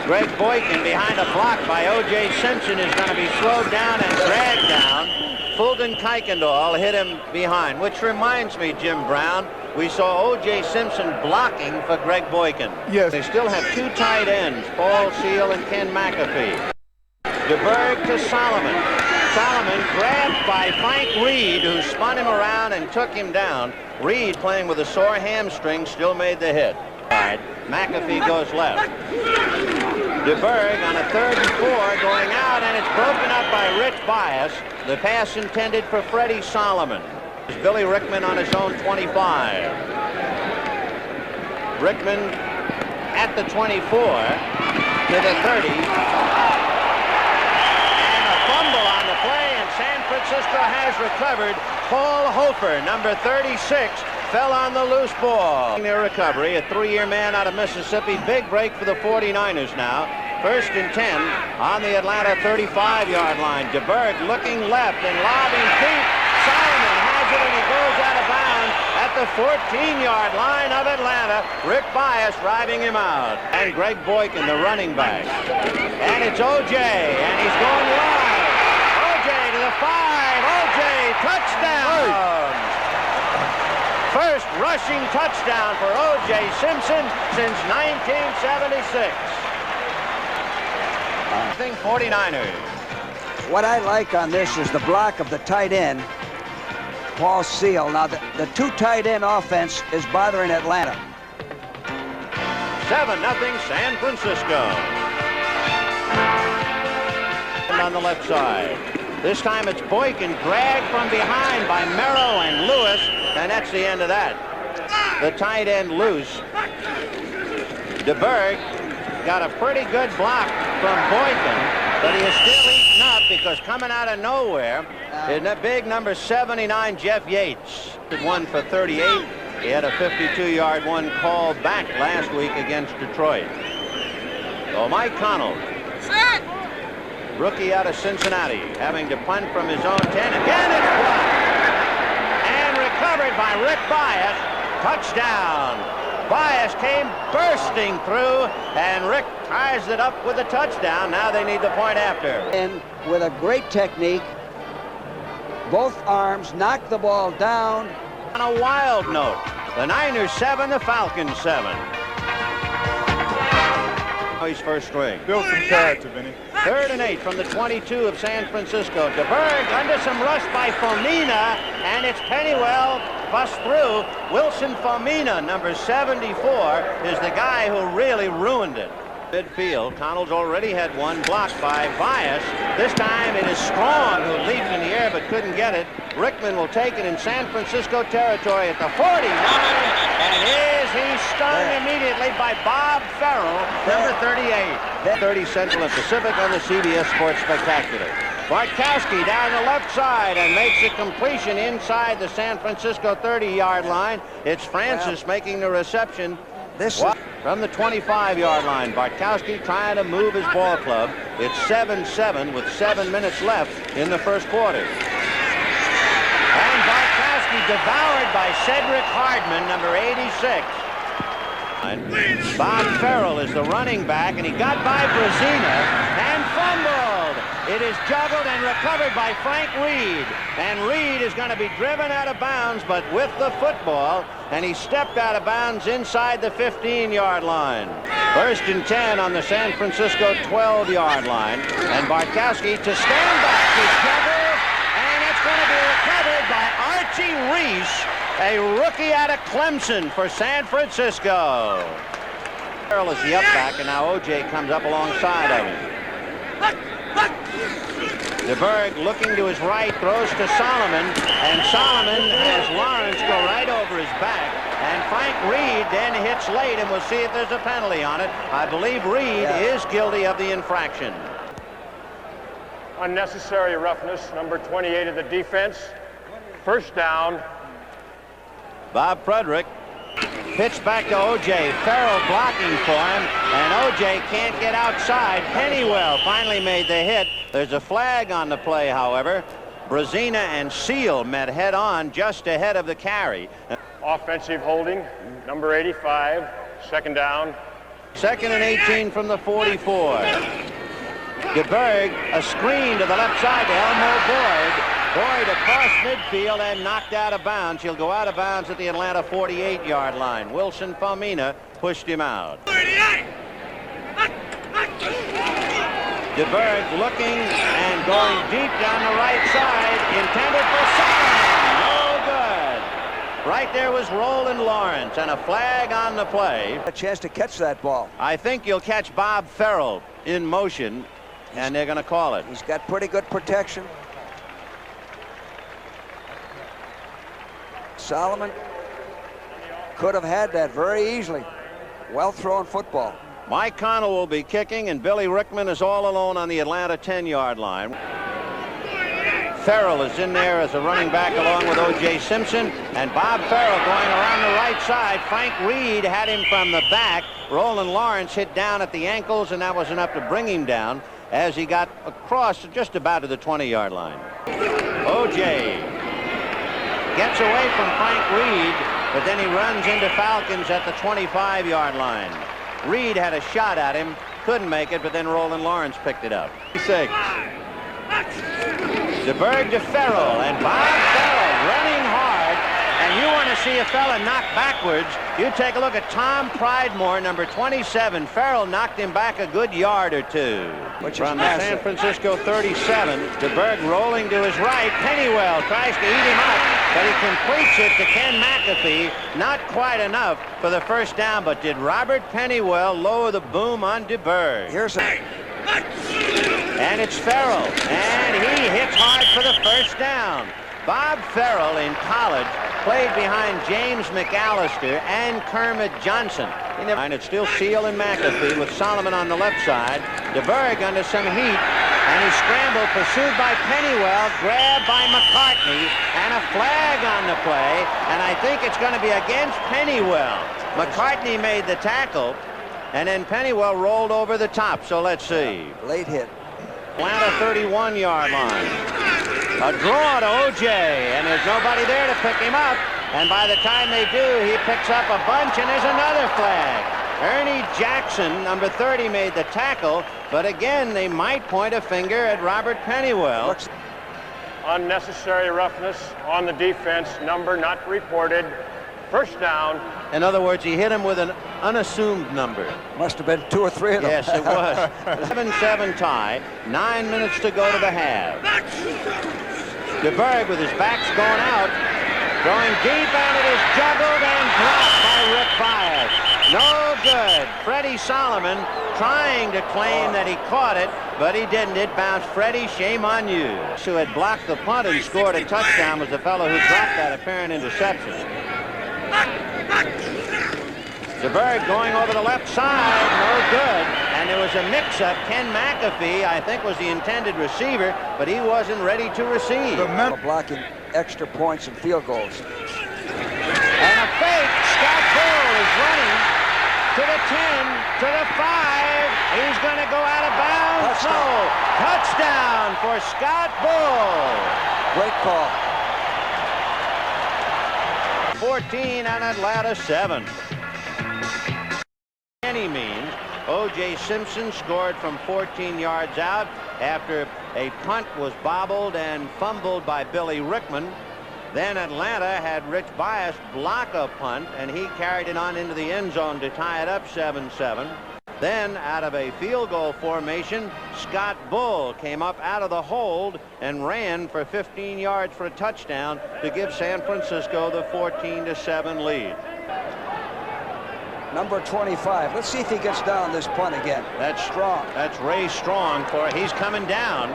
Greg Boykin behind a block by O.J. Simpson is going to be slowed down and dragged down. Fulton Kuykendall hit him behind, which reminds me, Jim Brown, we saw O.J. Simpson blocking for Greg Boykin. Yes. They still have two tight ends, Paul Seal and Ken McAfee. DeBerg to Solomon. Solomon grabbed by Frank Reed, who spun him around and took him down. Reed, playing with a sore hamstring, still made the hit. McAfee goes left. DeBerg on a 3rd and 4 going out, and it's broken up by Rich Bias. The pass intended for Freddie Solomon. It's Billy Rickman on his own 25. Rickman at the 24 to the 30. And a fumble on the play, and San Francisco has recovered. Paul Hofer, number 36, fell on the loose ball. Their recovery, a 3-year man out of Mississippi. Big break for the 49ers now. 1st and 10 on the Atlanta 35-yard line. DeBerg looking left and lobbing deep. Solomon has it, and he goes out of bounds at the 14-yard line of Atlanta. Rick Bias driving him out. And Greg Boykin, the running back. And it's O.J., and he's going live. O.J. to the 5. O.J. touchdown. First rushing touchdown for O.J. Simpson since 1976. 49ers. What I like on this is the block of the tight end, Paul Seal. Now, the two tight end offense is bothering Atlanta. 7-0 San Francisco. On the left side. This time it's Boykin, dragged from behind by Merrow and Lewis, and that's the end of that. The tight end loose. DeBerg got a pretty good block from Boykin, but he is still eaten up because coming out of nowhere is that big number 79, Jeff Yates. One for 38. He had a 52-yard one called back last week against Detroit. So Mike Connell, rookie out of Cincinnati, having to punt from his own 10. Again, it's blocked. And recovered by Rick Bias. Touchdown. Bias came bursting through, and Rick ties it up with a touchdown. Now they need the point after. And with a great technique, both arms knock the ball down. On a wild note, the Niners 7, the Falcons 7. He's first string. Build some character, Vinny. 3rd and 8 from the 22 of San Francisco. DeBerg under some rush by Fomina, and it's Pennywell bust through. Wilson Fomina, number 74, is the guy who really ruined it. Midfield, Connell's already had one blocked by Bias. This time it is Strong who leaped in the air but couldn't get it. Rickman will take it in San Francisco territory at the 49, and is he stung immediately by Bob Farrell, number 38. 30 Central and Pacific on the CBS Sports Spectacular. Bartkowski down the left side and makes a completion inside the San Francisco 30-yard line. It's Francis making the reception. From the 25-yard line, Bartkowski trying to move his ball club. It's 7-7 with 7 minutes left in the first quarter. And Bartkowski devoured by Cedric Hardman, number 86. Bob Farrell is the running back, and he got by Brazina and fumbled. It is juggled and recovered by Frank Reed. And Reed is going to be driven out of bounds, but with the football, and he stepped out of bounds inside the 15-yard line. 1st and 10 on the San Francisco 12-yard line. And Bartkowski to stand back to juggle, and it's going to be recovered by Archie Reese, a rookie out of Clemson for San Francisco. Farrell is the up back, and now O.J. comes up alongside of him. DeBerg looking to his right, throws to Solomon, and Solomon has Lawrence go right over his back, and Frank Reed then hits late, and we'll see if there's a penalty on it. I believe Reed is guilty of the infraction. Unnecessary roughness, number 28 of the defense. First down. Bob Frederick pitch back to O.J. Farrell blocking for him, and O.J. can't get outside. Pennywell finally made the hit. There's a flag on the play, however. Brazina and Seal met head-on just ahead of the carry. Offensive holding, number 85, second down. 2nd and 18 from the 44. DeBerg, a screen to the left side to Elmo Boyd. Boyd across midfield and knocked out of bounds. He'll go out of bounds at the Atlanta 48-yard line. Wilson Famina pushed him out. DeBerg looking and going deep down the right side, intended for Solomon. No good. Right there was Roland Lawrence, and a flag on the play. A chance to catch that ball. I think you'll catch Bob Farrell in motion, and they're going to call it. He's got pretty good protection. Solomon could have had that very easily. Well thrown football. Mike Connell will be kicking, and Billy Rickman is all alone on the Atlanta 10-yard line. Farrell is in there as a running back along with O.J. Simpson, and Bob Farrell going around the right side. Frank Reed had him from the back. Roland Lawrence hit down at the ankles, and that was enough to bring him down as he got across just about to the 20-yard line. O.J. gets away from Frank Reed, but then he runs into Falcons at the 25-yard line. Reed had a shot at him, couldn't make it, but then Roland Lawrence picked it up. 6. DeBerg to Farrell, and Bob Farrell running hard. And you want to see a fella knock backwards, you take a look at Tom Pridemore, number 27. Farrell knocked him back a good yard or two. From the San Francisco 37, DeBerg rolling to his right. Pennywell tries to eat him up, but he completes it to Ken McAfee. Not quite enough for the first down, but did Robert Pennywell lower the boom on DeBerg? And it's Farrell, and he hits hard for the first down. Bob Farrell in college played behind James McAllister and Kermit Johnson. And it's still Seal and McAfee with Solomon on the left side. DeBerg under some heat, and he scrambled, pursued by Pennywell, grabbed by McCartney, and a flag on the play, and I think it's going to be against Pennywell. McCartney made the tackle, and then Pennywell rolled over the top, so let's see. Late hit. Atlanta 31-yard line. A draw to O.J., and there's nobody there to pick him up. And by the time they do, he picks up a bunch, and there's another flag. Ernie Jackson, number 30, made the tackle, but again, they might point a finger at Robert Pennywell. Unnecessary roughness on the defense, number not reported. First down. In other words, he hit him with an unassumed number. Must have been 2 or 3 of them. Yes, it was. 7-7 tie. 9 minutes to go to the half. DeBerg with his backs going out. Throwing deep, and it is juggled and dropped by Rick Bias. No good. Freddie Solomon trying to claim that he caught it, but he didn't. It bounced. Freddie, shame on you. Who had blocked the punt and scored a touchdown was the fellow who dropped that apparent interception. DeBerg going over the left side, no good. And there was a mix-up. Ken McAfee, I think, was the intended receiver, but he wasn't ready to receive. Blocking extra points and field goals. And a fake. Scott Bull is running to the 10, to the 5. He's going to go out of bounds. No. Touchdown for Scott Bull. Great call. 14 and Atlanta 7. Any means, O.J. Simpson scored from 14 yards out after a punt was bobbled and fumbled by Billy Rickman. Then Atlanta had Rich Bias block a punt, and he carried it on into the end zone to tie it up 7-7. Then, out of a field goal formation, Scott Bull came up out of the hold and ran for 15 yards for a touchdown to give San Francisco the 14-7 lead. Number 25. Let's see if he gets down this punt again. That's Strong. That's Ray Strong. He's coming down.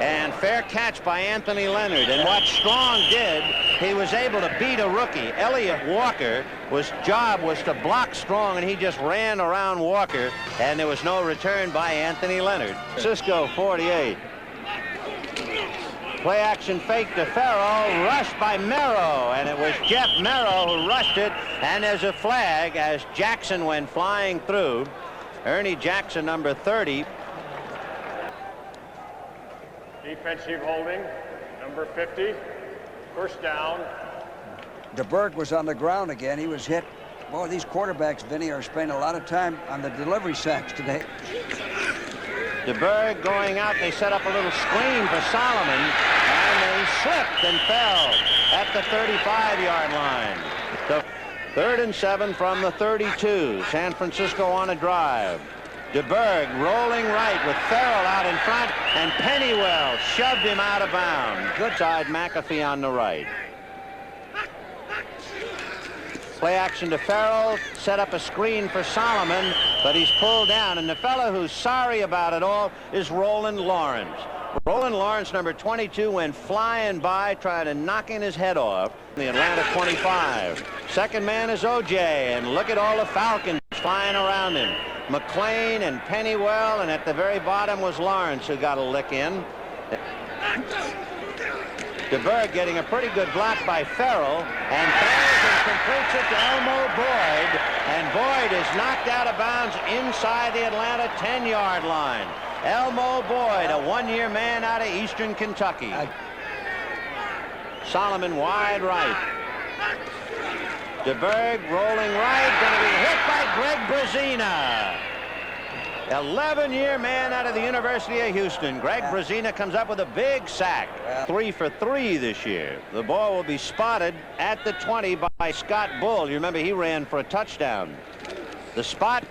And fair catch by Anthony Leonard. And what Strong did, he was able to beat a rookie. Elliott Walker, his job was to block Strong, and he just ran around Walker, and there was no return by Anthony Leonard. Cisco 48. Play action fake to Farrell, rushed by Merrow, and it was Jeff Merrow who rushed it, and there's a flag as Jackson went flying through. Ernie Jackson, number 30. Defensive holding, number 50. First down. DeBerg was on the ground again. He was hit Boy, these quarterbacks, Vinny, are spending a lot of time on the delivery sacks today. DeBerg going out. They set up a little screen for Solomon, and they slipped and fell at the 35-yard line. So 3rd and 7 from the 32. San Francisco on a drive. DeBerg rolling right with Farrell out in front, and Pennywell shoved him out of bounds. Good side, McAfee on the right. Play action to Farrell, set up a screen for Solomon, but he's pulled down, and the fellow who's sorry about it all is Roland Lawrence. Roland Lawrence, number 22, went flying by, trying to knock his head off. The Atlanta 25. Second man is O.J., and look at all the Falcons flying around him. McLean and Pennywell, and at the very bottom was Lawrence, who got a lick in. DeBerg getting a pretty good block by Farrell, and throws and completes it to Elmo Boyd, and Boyd is knocked out of bounds inside the Atlanta 10-yard line. Elmo Boyd, a one-year man out of eastern Kentucky. Solomon wide right. DeBerg rolling right, going to be hit by Greg Brazina. 11-year man out of the University of Houston. Greg Brazina comes up with a big sack. 3 for 3 this year. The ball will be spotted at the 20 by Scott Bull. You remember he ran for a touchdown. The spot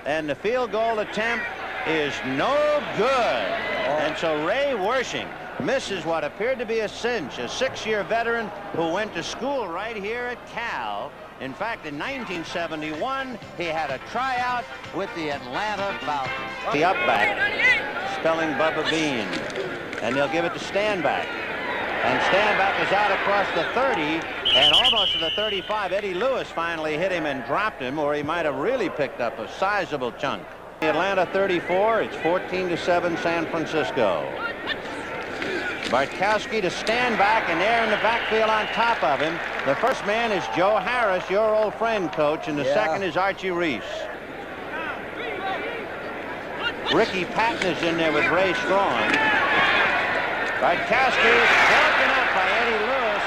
and the field goal attempt is no good. And so Ray Wershing misses what appeared to be a cinch. A 6-year veteran who went to school right here at Cal. In fact, in 1971, he had a tryout with the Atlanta Falcons. The up back, spelling Bubba Bean. And they'll give it to Stanback. And Stanback is out across the 30 and almost to the 35. Eddie Lewis finally hit him and dropped him, or he might have really picked up a sizable chunk. The Atlanta 34, it's 14-7 San Francisco. Bartkowski to Stanback, and there in the backfield on top of him. The first man is Joe Harris, your old friend, Coach, and the second is Archie Reese. Ricky Patton is in there with Ray Strong. Bartkowski is broken up by Eddie Lewis,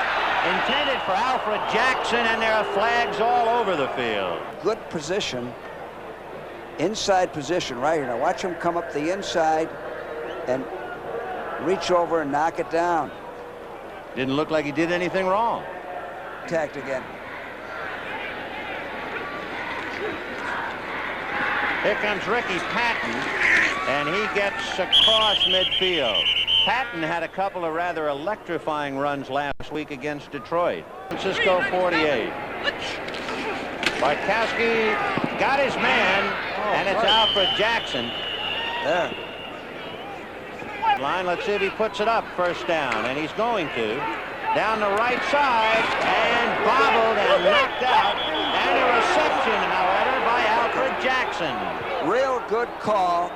intended for Alfred Jackson, and there are flags all over the field. Good position, inside position right here. Now watch him come up the inside and reach over and knock it down. Didn't look like he did anything wrong. Attacked again. Here comes Ricky Patton, and he gets across midfield. Patton had a couple of rather electrifying runs last week against Detroit. Francisco 48. Bartkowski got his man, and it's Alfred Jackson. There. Line, let's see if he puts it up. First down, and he's going to. Down the right side, and bobbled and knocked out. And a reception, however, by Alfred Jackson. Real good call.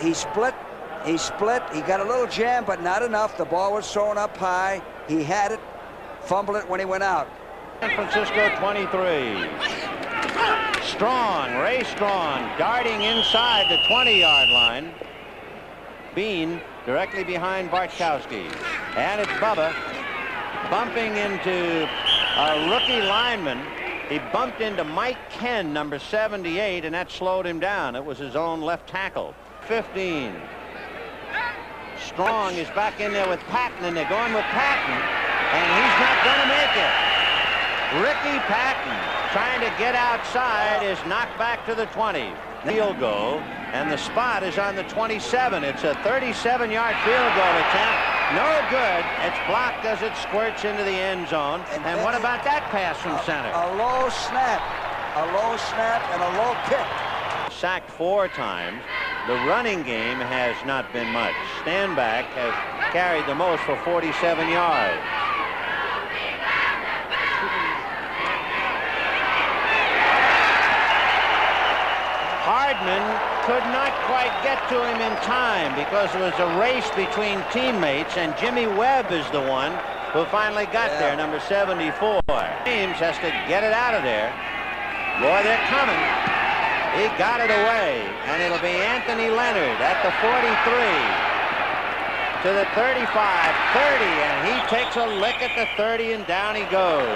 He split. He got a little jam, but not enough. The ball was thrown up high. He had it, fumbled it when he went out. San Francisco 23. Strong, Ray Strong, darting inside the 20-yard line. Bean directly behind Bartkowski. And it's Bubba bumping into a rookie lineman. He bumped into Mike Ken, number 78, and that slowed him down. It was his own left tackle. 15. Strong is back in there with Patton, and they're going with Patton, and he's not going to make it. Ricky Patton, trying to get outside, is knocked back to the 20. Field goal, and the spot is on the 27. It's a 37-yard field goal attempt. No good. It's blocked as it squirts into the end zone. And what about that pass from center? A low snap and a low kick. Sacked 4 times. The running game has not been much. Stanback has carried the most for 47 yards. Hardman could not quite get to him in time because it was a race between teammates, and Jimmy Webb is the one who finally got there, number 74. James has to get it out of there. Boy, they're coming. He got it away, and it'll be Anthony Leonard at the 43 to the 35, 30, and he takes a lick at the 30, and down he goes.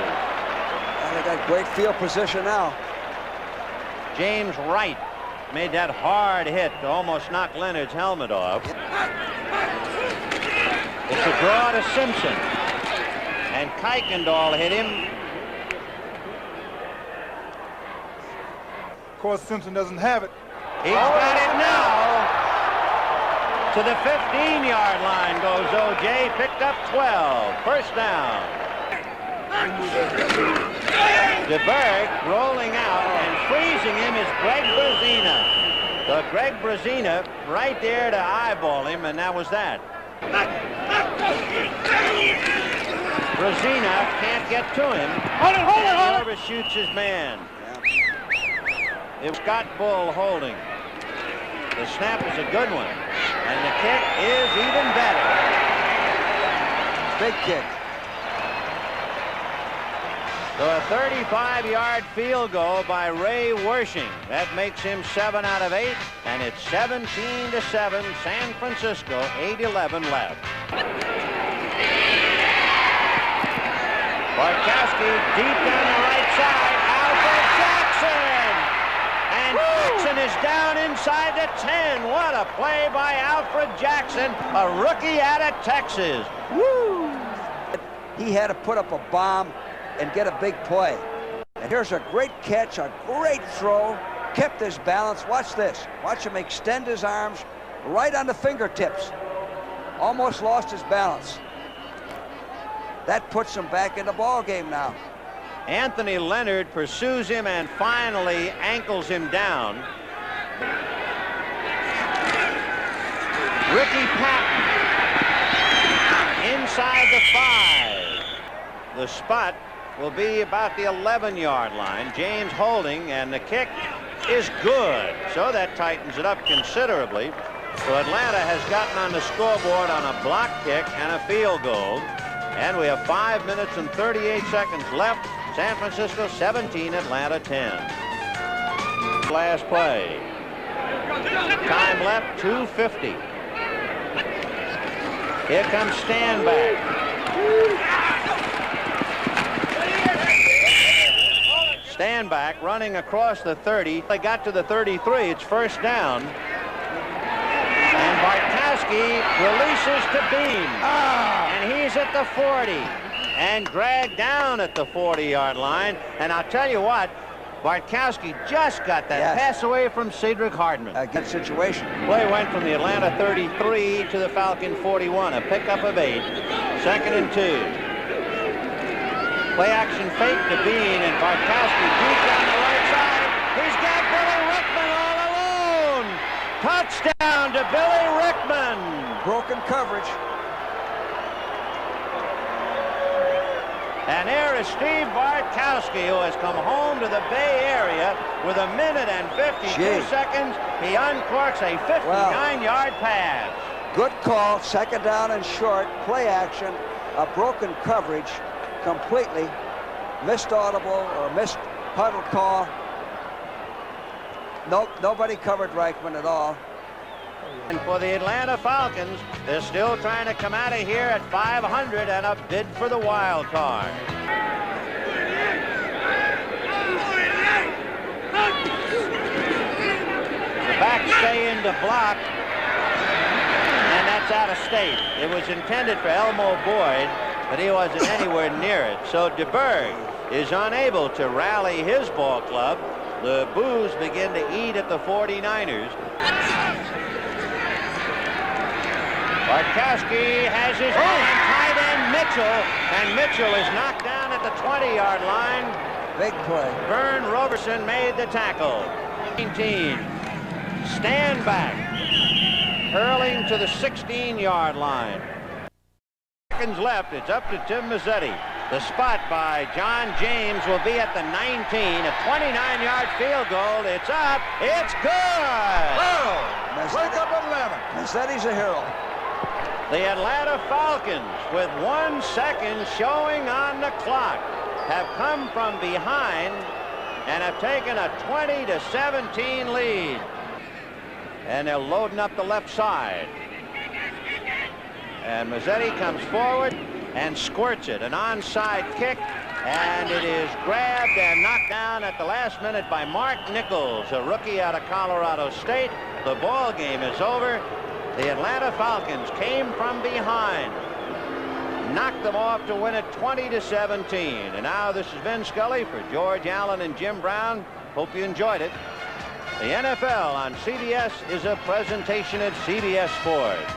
Well, they got great field position now. James Wright made that hard hit to almost knock Leonard's helmet off. It's a draw to Simpson. And Kuykendall hit him. Of course, Simpson doesn't have it. He's got it now. To the 15-yard line goes O.J. Picked up 12. First down. DeBerg rolling out, and freezing him is Greg Brazina. So Greg Brazina right there to eyeball him, and that was that. Brazina can't get to him. Hold it. Overshoots his man. It was Scott Bull holding. The snap is a good one, and the kick is even better. Big kick. So a 35-yard field goal by Ray Wershing. That makes him 7 out of 8, and it's 17-7, San Francisco, 8:11 left. Bartkowski deep down the right side, Alfred Jackson! And Jackson is down inside the 10. What a play by Alfred Jackson, a rookie out of Texas. Woo! He had to put up a bomb and get a big play. And here's a great catch, a great throw, kept his balance. Watch this. Watch him extend his arms right on the fingertips. Almost lost his balance. That puts him back in the ball game now. Anthony Leonard pursues him and finally ankles him down. Ricky Patton inside the 5. The spot will be about the 11-yard line. James holding, and the kick is good. So that tightens it up considerably. So Atlanta has gotten on the scoreboard on a block kick and a field goal. And we have 5 minutes and 38 seconds left. San Francisco 17, Atlanta 10. Last play. Time left, 2:50. Here comes Stanback. Stanback running across the 30. They got to the 33. It's first down. And Bartkowski releases to Beam. And he's at the 40. And dragged down at the 40-yard line. And I'll tell you what, Bartkowski just got that pass away from Cedric Hardman. A good situation. Play went from the Atlanta 33 to the Falcon 41, a pickup of 8. Second and 2. Play action fake to Bean, and Bartkowski deep down the right side. He's got Billy Rickman all alone. Touchdown to Billy Rickman. Broken coverage. And there is Steve Bartkowski, who has come home to the Bay Area with 1 minute and 52 seconds. He uncorks a 59-yard pass. Good call, second down and short, play action, a broken coverage, completely missed audible or missed huddle call. Nope, nobody covered Reichman at all. And for the Atlanta Falcons, they're still trying to come out of here at 500 and a bid for the wild card. The backs stay in to block, and that's out of state. It was intended for Elmo Boyd, but he wasn't anywhere near it. So DeBerg is unable to rally his ball club. The boos begin to eat at the 49ers. Bartkowski has his man, tight end Mitchell, and Mitchell is knocked down at the 20-yard line. Big play. Vern Roberson made the tackle. 19. Stanback hurling to the 16-yard line. Seconds left. It's up to Tim Mazzetti. The spot by John James will be at the 19. A 29-yard field goal. It's up. It's good. Wake up Atlanta. Mazzetti's a hero. The Atlanta Falcons, with 1 second showing on the clock, have come from behind and have taken a 20-17 lead. And they're loading up the left side. And Mazzetti comes forward and squirts it. An onside kick And it is grabbed and knocked down at the last minute by Mark Nichols, a rookie out of Colorado State. The ball game is over. The Atlanta Falcons came from behind, knocked them off to win it 20-17. And now this is Vin Scully for George Allen and Jim Brown. Hope you enjoyed it. The NFL on CBS is a presentation of CBS Sports.